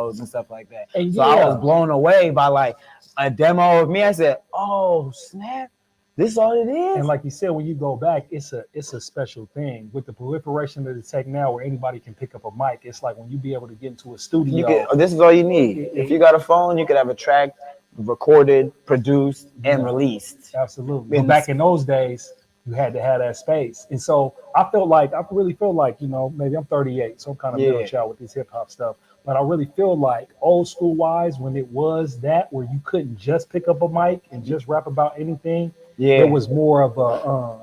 shows and stuff like that. And so I was blown away by like a demo of me. I said, "Oh snap, this is all it is." And like you said, when you go back, it's a special thing with the proliferation of the tech now, where anybody can pick up a mic. It's like when you be able to get into a studio. This is all you need. If you got a phone, you could have a track recorded, produced, and released. Absolutely. But back in those days, you had to have that space. And so I really feel like, maybe I'm 38, so I'm kind of middle child with this hip hop stuff. But I really feel like old school wise, when it was that where you couldn't just pick up a mic and just rap about anything, there was more of a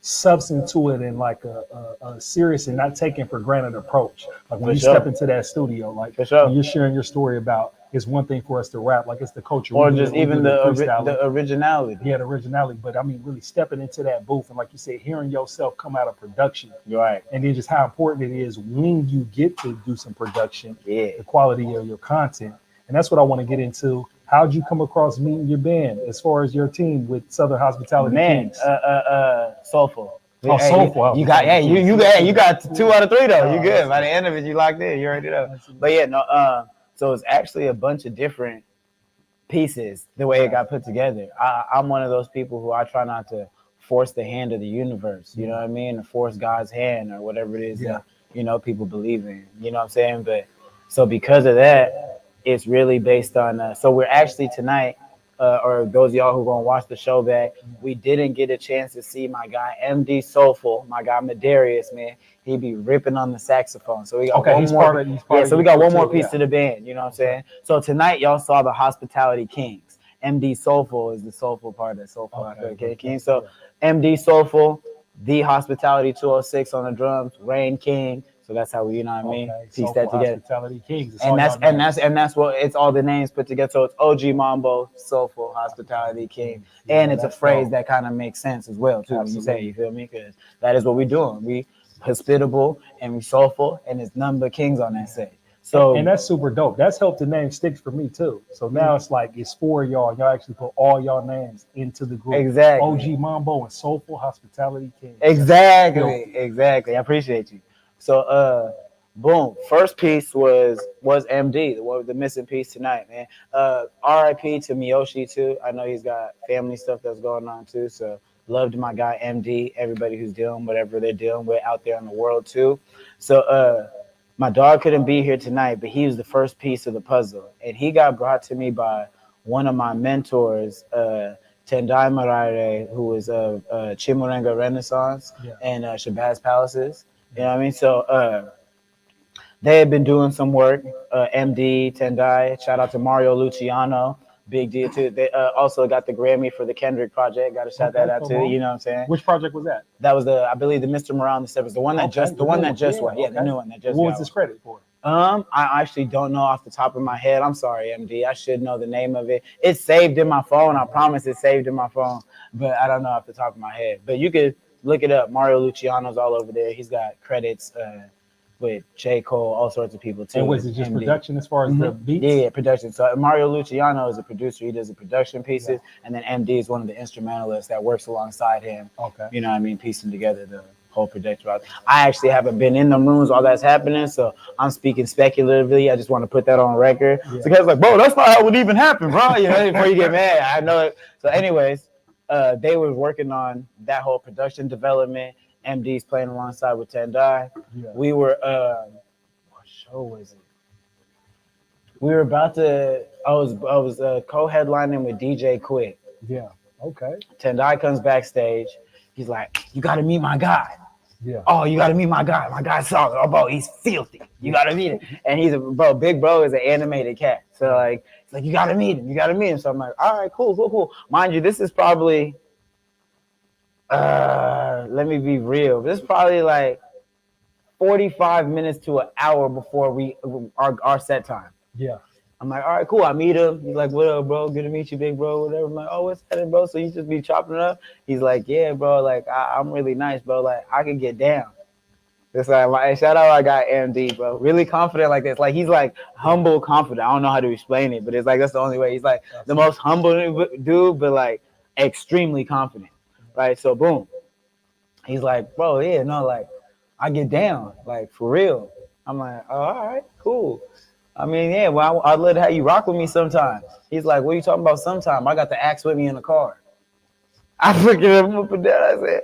substance to it and like a serious and not taken for granted approach. Like when you step into that studio, like when you're sharing your story about, it's one thing for us to rap, like it's the culture. Or just even the originality. Yeah, the originality. But I mean, really stepping into that booth and like you said, hearing yourself come out of production. Right. And then just how important it is when you get to do some production, the quality of your content. And that's what I want to get into. How'd you come across meeting your band as far as your team with Southern Hospitality Kings? Soulful. Oh, Soulful. You got you got 2 out of 3 though. You good. By the end of it, you locked in. You already know. But yeah, no. So it's actually a bunch of different pieces the way it got put together. I'm one of those people who I try not to force the hand of the universe. You know what I mean? To force God's hand or whatever it is that people believe in. You know what I'm saying? But so because of that, it's really based on. So we're actually tonight. Or those of y'all who are going to watch the show back, we didn't get a chance to see my guy MD Soulful, my guy Medarius, man. He be ripping on the saxophone. So we got one more. So we got one more piece to the band. You know what I'm saying? So tonight y'all saw the Hospitality Kings. MD Soulful is the soulful part of Soulful Hospitality Kings. So MD Soulful, the Hospitality 206 on the drums, Rain King. So that's how we, you know what I mean, piece that together. Hospitality Kings. And that's what it's all the names put together. So it's OG Mambo, Soulful Hospitality King, and it's a phrase that kind of makes sense as well too. When you say, you feel me? Because that is what we're doing. We hospitable and we soulful, and it's none but kings on that set. So and that's super dope. That's helped the name stick for me too. So now it's like it's 4 of y'all. Y'all actually put all y'all names into the group. Exactly. OG Mambo and Soulful Hospitality King. Exactly. I appreciate you. So boom. First piece was MD, the missing piece tonight, man. RIP to Miyoshi too. I know he's got family stuff that's going on too. So loved my guy MD, everybody who's dealing whatever they're dealing with out there in the world too. So my dog couldn't be here tonight, but he was the first piece of the puzzle. And he got brought to me by one of my mentors, Tendai Marare, who was Chimurenga Renaissance and Shabazz Palaces. You know what I mean? So they had been doing some work. MD, Tendai, shout out to Mario Luciano. Big deal too. They also got the Grammy for the Kendrick project. Got to shout that out too. You know what I'm saying? Which project was that? That was I believe the Mr. Morale stuff was the one that just went. Yeah, the new one that just. What was this credit for? I actually don't know off the top of my head. I'm sorry, MD. I should know the name of it. It's saved in my phone. I promise it's saved in my phone, but I don't know off the top of my head. But you could look it up. Mario Luciano's all over there. He's got credits with J. Cole, all sorts of people too. And was it just MD. Production as far as the beats? Yeah, production. So Mario Luciano is a producer. He does the production pieces, and then MD is one of the instrumentalists that works alongside him. Okay. You know what I mean? Piecing together the whole production. I actually haven't been in the rooms while that's happening, so I'm speaking speculatively. I just want to put that on record. Yeah. So guys like, bro, that's not how it would even happen, bro. You know, before you get mad. I know it. So anyways, they were working on that whole production development. MD's playing alongside with Tendai. Yeah. We were what show was it? We were about to I was co-headlining with DJ Quick. Yeah. Okay. Tendai comes backstage. He's like, you gotta meet my guy. Yeah. Oh, you gotta meet my guy. My guy's solid. Oh, bro, he's filthy. You gotta meet him. And he's big bro is an animated cat. So like, it's like, you gotta meet him. You gotta meet him. So I'm like, all right, cool. Mind you, this is probably let me be real. This is probably like 45 minutes to an hour before our set time. Yeah. I'm like, all right, cool. I meet him. He's like, what up, bro? Good to meet you, big bro. Whatever. I'm like, oh, what's happening, bro? So you just be chopping it up? He's like, yeah, bro. Like, I'm really nice, bro. Like, I can get down. It's like, shout out, I got MD, bro. Really confident like this. Like, he's like humble, confident. I don't know how to explain it, but it's like that's the only way. He's like the most humble dude, but like extremely confident. Right? So boom. He's like, bro, yeah, no, like I get down, like for real. I'm like, oh, all right, cool. I mean, yeah, well, I'd love to have you rock with me sometime. He's like, what are you talking about sometime? I got the axe with me in the car. I looked at him up and down. I said,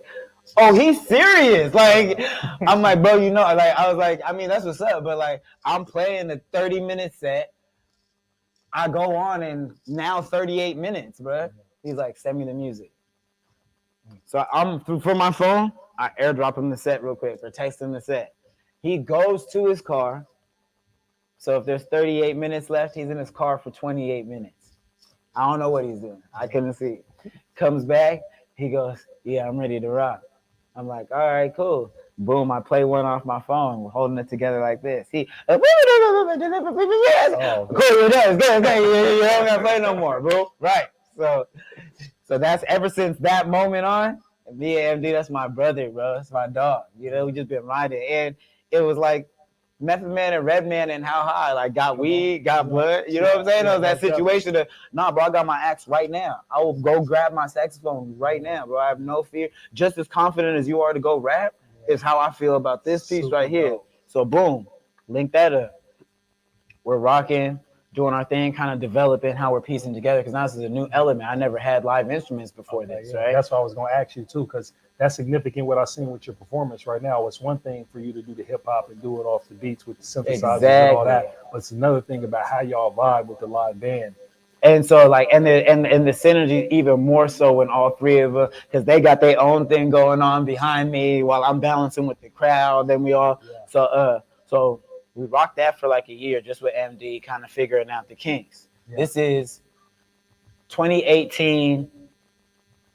oh, he's serious. Like, I'm like, bro, you know, like, I was like, I mean, that's what's up. But, like, I'm playing a 30-minute set. I go on and now 38 minutes, bro. He's like, send me the music. So I'm from my phone. I airdrop him the set real quick or text him the set. He goes to his car. So if there's 38 minutes left, he's in his car for 28 minutes. I don't know what he's doing. I couldn't see. Comes back. He goes, yeah, I'm ready to rock. I'm like, all right, cool. Boom, I play one off my phone. We're holding it together like this. He, cool, you're done. It's good. You don't got to play no more, bro. Right. So that's ever since that moment on, me and MD, that's my brother, bro. That's my dog. You know, we just been riding. And it was like Method Man and Redman and How High, like got weed, got blood. You know what I'm saying? It was that situation of, nah, bro, I got my axe right now. I will go grab my saxophone right now, bro. I have no fear. Just as confident as you are to go rap is how I feel about this piece right here. So boom, link that up. We're rocking, doing our thing, kind of developing how we're piecing together, because now this is a new element. I never had live instruments before this, right? That's what I was going to ask you too, because that's significant. What I've seen with your performance right now. It's one thing for you to do the hip hop and do it off the beats with the synthesizers and all that, but it's another thing about how y'all vibe with the live band. And so, like, and the synergy even more so when all three of us, because they got their own thing going on behind me while I'm balancing with the crowd. Then we all, so we rocked that for like a year just with MD, kind of figuring out the kinks. Yeah. This is 2018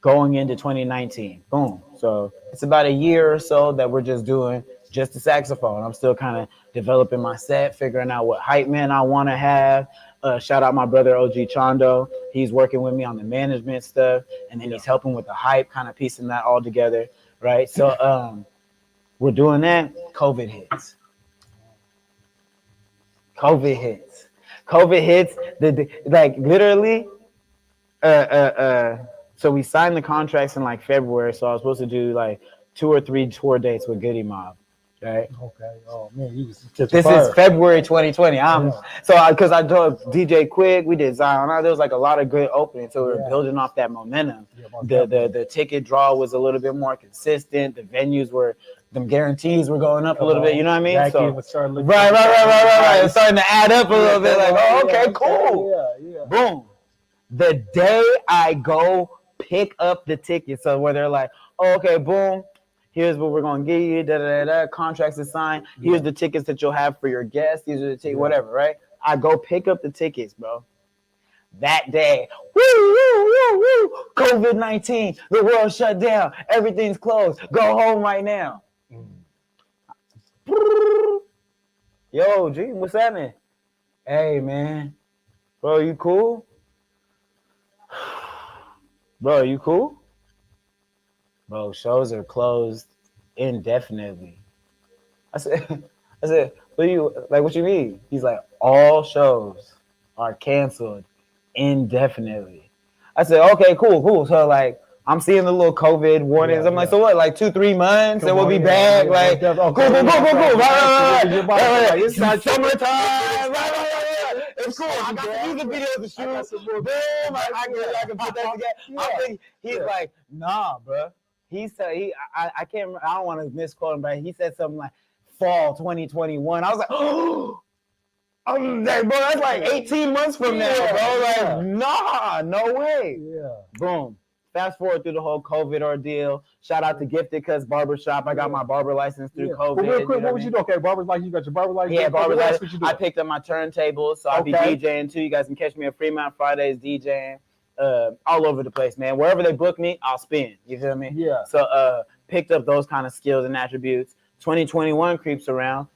going into 2019. Boom. So it's about a year or so that we're just doing just the saxophone. I'm still kind of developing my set, figuring out what hype man I want to have. Shout out my brother OG Chondo. He's working with me on the management stuff, and then he's helping with the hype, kind of piecing that all together, right? So we're doing that. COVID hits. Like literally. So we signed the contracts in like February. So I was supposed to do like 2 or 3 tour dates with Goody Mob. Right. Okay. Oh man, you was this fire. Is February 2020. So because I told DJ Quick, we did Zion. There was like a lot of good openings, so we were building off that momentum. The ticket draw was a little bit more consistent. The venues were, them guarantees were going up a little bit. You know what I mean? So right. It's starting to add up a little bit. Like, oh, okay, cool. Yeah. Boom. The day I go pick up the ticket, so where they're like, oh, okay, boom. Here's what we're gonna give you. Contracts are signed. Here's the tickets that you'll have for your guests. These are the tickets, whatever, right? I go pick up the tickets, bro. That day, COVID-19, the world shut down. Everything's closed. Go home right now. Yo, G, what's happening? Hey, man. Bro, you cool? Bro, you cool? Bro, shows are closed indefinitely. I said, what you mean? He's like, all shows are canceled indefinitely. I said, okay, cool. So like, I'm seeing the little COVID warnings. I'm like, so what? Like 2-3 months, and we'll be back. Like, cool. Right. It's not summertime. Right. It's cool. I got the music video to shoot. Boom. I can put that together. I think he's like, nah, bro. I can't remember, I don't want to misquote him, but he said something like fall 2021. I was like, oh, I'm like, bro, that's like 18 months from now, bro. Like, nah, no way. Yeah. Boom. Fast forward through the whole COVID ordeal. Shout out to Gifted Cuts Barbershop. I got my barber license through COVID. Well, real quick, what was you doing? Okay, barber's license. You got your barber license? Yeah, barber license. I picked up my turntables, so I'll be DJing too. You guys can catch me at Fremont Fridays DJing. All over the place, man. Wherever they book me, I'll spin. You feel me? Yeah. So picked up those kind of skills and attributes. 2021 creeps around.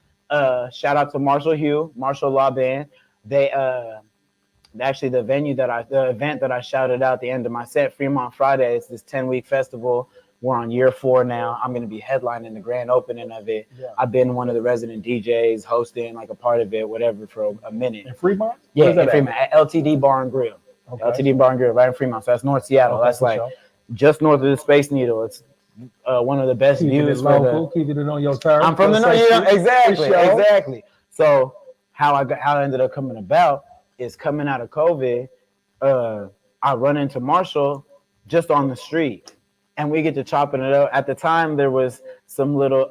Shout out to Marshall Law Band. They actually the event that I shouted out at the end of my set, Fremont Fridays, this 10-week festival. We're on year 4 now. I'm going to be headlining the grand opening of it. Yeah. I've been one of the resident DJs, hosting like a part of it, whatever, for a minute. In Fremont? Yeah, in Fremont, at LTD Bar and Grill. Okay. LTD Bar and Grill, right in Fremont. So that's North Seattle. Okay, that's like just north of the Space Needle. It's one of the best views. Keeping it on your turn. I'm from the north. Exactly. So how I ended up coming about is coming out of COVID. I run into Marshall just on the street, and we get to chopping it up. At the time, there was some little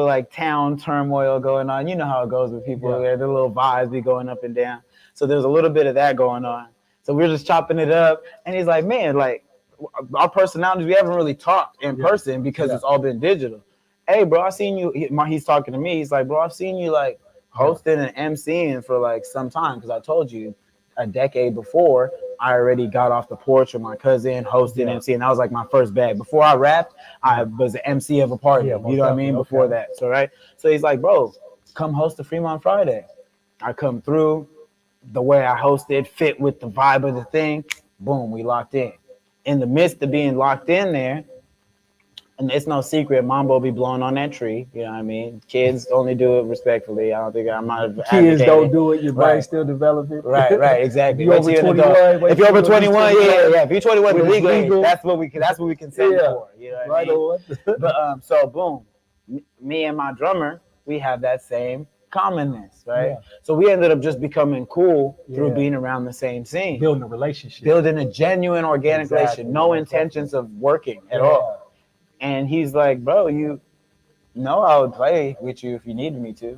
like town turmoil going on. You know how it goes with people there. The little vibes be going up and down. So there's a little bit of that going on. So we're just chopping it up, and he's like, man, like our personalities, we haven't really talked in person because it's all been digital. Hey, bro, I seen you. He's talking to me. He's like, bro, I've seen you like hosting and emceeing for like some time, because I told you a decade before I already got off the porch with my cousin hosting MC, and that was like my first bag. Before I rapped, I was an MC of a party. You know what I mean? Before that, so right. So he's like, bro, come host the Fremont Friday. I come through. The way I hosted fit with the vibe of the thing. Boom, we locked in. In the midst of being locked in there, and it's no secret, Mambo be blowing on that tree. You know what I mean? Kids only do it respectfully. I don't think I'm not. Kids don't do it. Your brain still developing. Right, exactly. If you're over 21, if you're over 21, yeah. If you're 21, the legal age, that's what we consent for. You know what I mean? But so boom, me and my drummer, we have that same commonness, right? So we ended up just becoming cool through being around the same scene, building a relationship, building a genuine organic relationship, no intentions of working at all. And he's like, bro, you know I would play with you if you needed me to.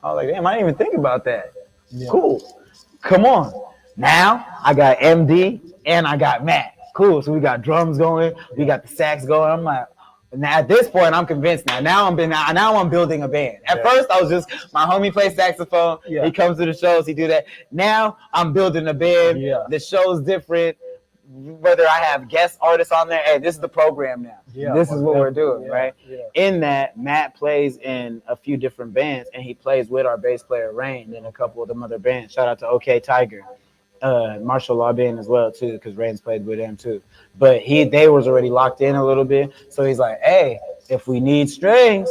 I was like, damn, I didn't even think about that. Cool, come on. Now I got MD and I got Matt. Cool, so we got drums going, we got the sax going. I'm like, now at this point, I'm convinced now. Now I'm building a band. At first, I was just my homie plays saxophone. He comes to the shows. He do that. Now I'm building a band. The show's different. Whether I have guest artists on there, hey, this is the program now. This is what we're doing, right? In that, Matt plays in a few different bands, and he plays with our bass player Rain and a couple of them other bands. Shout out to OK Tiger. Martial Law Band as well too, because Rain's played with them too. But they was already locked in a little bit, so he's like, "Hey, if we need strings,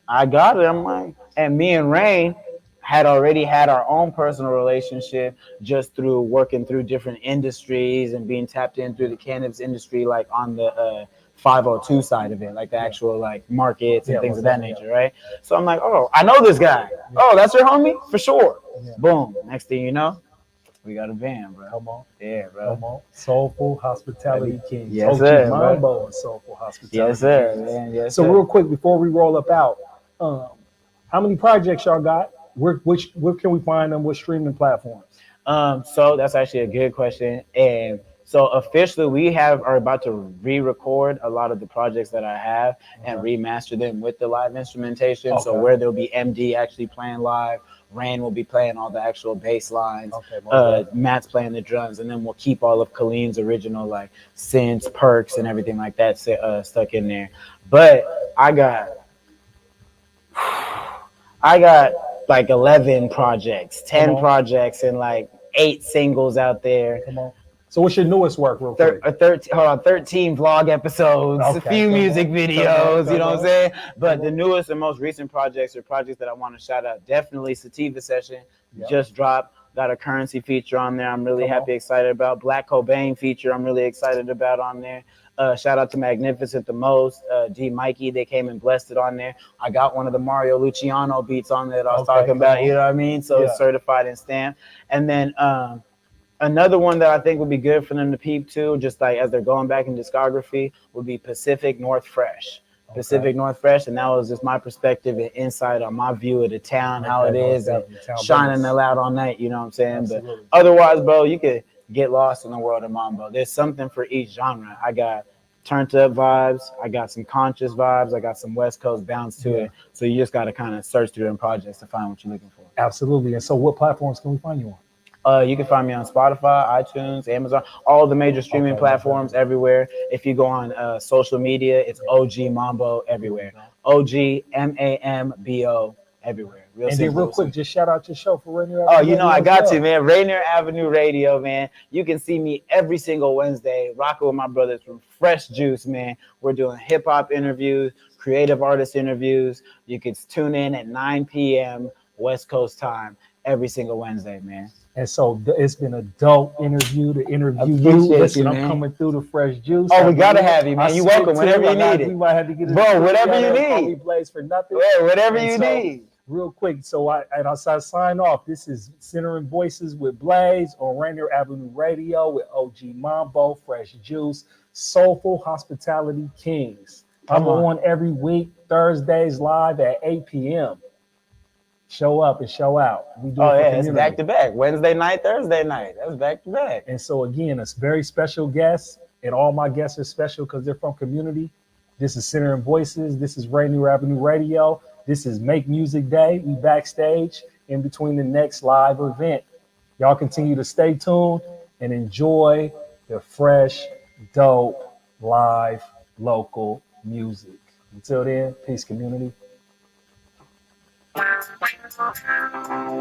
I got it." I'm like, and me and Rain had already had our own personal relationship just through working through different industries and being tapped in through the cannabis industry, like on the 502 side of it, like the actual like markets and things of that nature, right? So I'm like, "Oh, I know this guy. Oh, that's your homie for sure." Boom. Next thing you know, we got a band, bro. Come on. Yeah, bro. Come on. Soulful Hospitality King. Yes, sir. Mambo and Soulful Hospitality Yes, sir, man. Yes, so sir. real quick, before we roll up out, how many projects y'all got? Where can we find them? What streaming platforms? So that's actually a good question. And so officially we are about to re-record a lot of the projects that I have and remaster them with the live instrumentation. So where there'll be MD actually playing live, Rain will be playing all the actual bass lines. Matt's playing the drums, and then we'll keep all of Colleen's original like synths, perks, and everything like that stuck in there. But I got like 11 projects, 10 projects, and like 8 singles out there. Come on. So what's your newest work, real quick? 13 vlog episodes, a few music videos, you know what I'm saying? But the newest and most recent projects are projects that I want to shout out. Definitely Sativa Session just dropped. Got a Currency feature on there. I'm really excited about. Black Cobain feature I'm really excited about on there. Shout out to Magnificent the Most, D Mikey. They came and blessed it on there. I got one of the Mario Luciano beats on there that I was talking about, you know what I mean? So it's certified and stamped. And then another one that I think would be good for them to peep too, just like as they're going back in discography, would be Pacific North Fresh. Pacific North Fresh, and that was just my perspective and insight on my view of the town, how it is, and shining the light all night, you know what I'm saying? But otherwise, bro, you could get lost in the world of Mambo. There's something for each genre. I got turned up vibes, I got some conscious vibes, I got some West Coast bounce to it. So you just got to kind of search through them projects to find what you're looking for. Absolutely. And so what platforms can we find you on? You can find me on Spotify, iTunes, Amazon, all the major streaming platforms everywhere. If you go on social media, it's OG Mambo everywhere. OG Mambo everywhere. And then real quick, just shout out your show for Rainier Avenue. Oh, you know I got to, man. Rainier Avenue Radio, man. You can see me every single Wednesday rocking with my brothers from Fresh Juice, man. We're doing hip-hop interviews, creative artist interviews. You can tune in at 9 p.m. West Coast time. every single Wednesday, man. And so it's been a dope interview to interview you. Appreciate Listen, you, I'm man. coming through the fresh juice. Oh, we gotta have you, man. You welcome whenever you need We it. might have to get it. Bro, whatever you Call me need. Blaze for nothing. Yeah, whatever And you so, need. Real quick, so I sign off. This is Centering Voices with Blaze on Rainier Avenue Radio with OG Mambo, Fresh Juice, Soulful Hospitality Kings. I'm on every week, Thursdays live at 8 p.m. Show up and show out. We do it for It's community. back to back. Wednesday night, Thursday night. That's back to back. And so again, it's very special guests, and all my guests are special because they're from community. This is Centering Voices. This is Rainier Avenue Radio. This is Make Music Day. We backstage in between the next live event. Y'all continue to stay tuned and enjoy the fresh, dope, live, local music. Until then, peace, community.